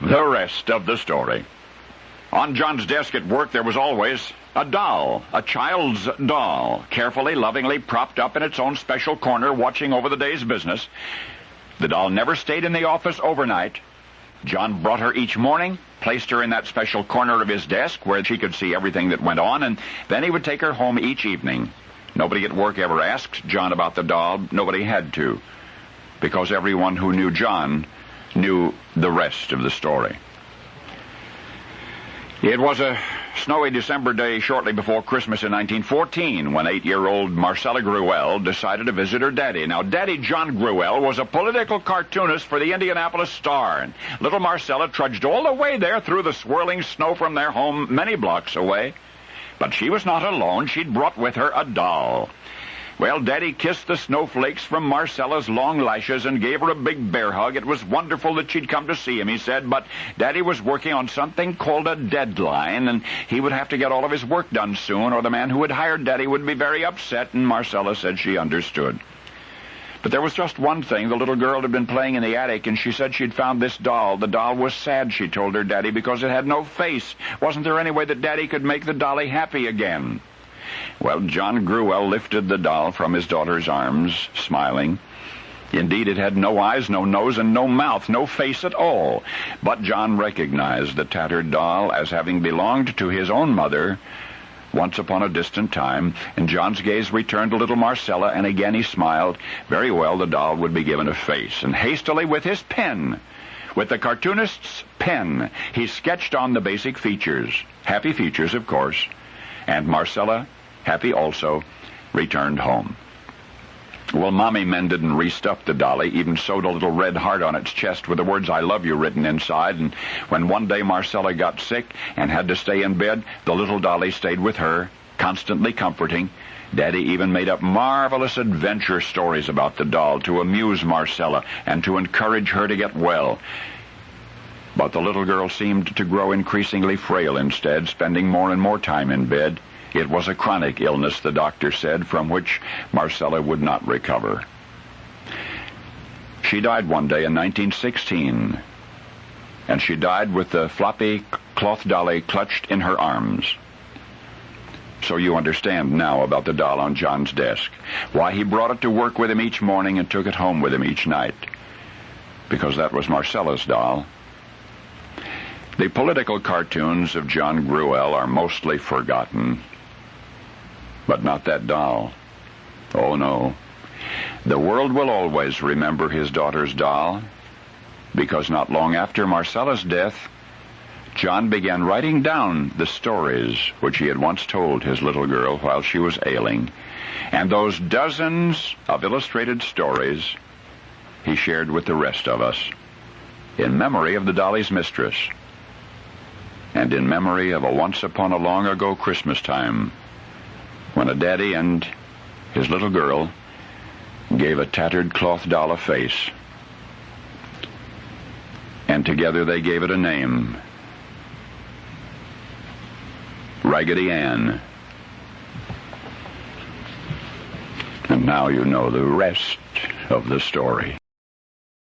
The rest of the story. On John's desk at work there was always a doll, a child's doll, carefully, lovingly propped up in its own special corner, watching over the day's business. The doll never stayed in the office overnight. John brought her each morning, placed her in that special corner of his desk where she could see everything that went on, and then he would take her home each evening. Nobody at work ever asked John about the doll. Nobody had to, because everyone who knew John knew the rest of the story. It was a snowy December day shortly before Christmas in 1914 when 8-year-old Marcella Gruelle decided to visit her daddy. Now, Daddy John Gruelle was a political cartoonist for the Indianapolis Star, and little Marcella trudged all the way there through the swirling snow from their home many blocks away. But she was not alone. She'd brought with her a doll. Well, Daddy kissed the snowflakes from Marcella's long lashes and gave her a big bear hug. It was wonderful that she'd come to see him, he said, but Daddy was working on something called a deadline, and he would have to get all of his work done soon, or the man who had hired Daddy would be very upset, and Marcella said she understood. But there was just one thing. The little girl had been playing in the attic, and she said she'd found this doll. The doll was sad, she told her Daddy, because it had no face. Wasn't there any way that Daddy could make the dolly happy again? Well, John Gruelle lifted the doll from his daughter's arms, smiling. Indeed, it had no eyes, no nose, and no mouth, no face at all. But John recognized the tattered doll as having belonged to his own mother once upon a distant time, and John's gaze returned to little Marcella, and again he smiled. Very well, the doll would be given a face, and hastily with his pen, with the cartoonist's pen, he sketched on the basic features, happy features, of course, and Marcella, happy also, returned home. Well, Mommy men didn't restuff the dolly, even sewed a little red heart on its chest with the words "I love you" written inside, and when one day Marcella got sick and had to stay in bed, the little dolly stayed with her, constantly comforting. Daddy even made up marvelous adventure stories about the doll to amuse Marcella and to encourage her to get well. But the little girl seemed to grow increasingly frail instead, spending more and more time in bed. It was a chronic illness, the doctor said, from which Marcella would not recover. She died one day in 1916, and she died with the floppy cloth dolly clutched in her arms. So you understand now about the doll on John's desk, why he brought it to work with him each morning and took it home with him each night, because that was Marcella's doll. The political cartoons of John Gruelle are mostly forgotten, but not that doll. Oh, no. The world will always remember his daughter's doll, because not long after Marcella's death, John began writing down the stories which he had once told his little girl while she was ailing, and those dozens of illustrated stories he shared with the rest of us, in memory of the dolly's mistress, and in memory of a once-upon-a-long-ago Christmas time, when a daddy and his little girl gave a tattered cloth doll a face, and together they gave it a name, Raggedy Ann. And now you know the rest of the story.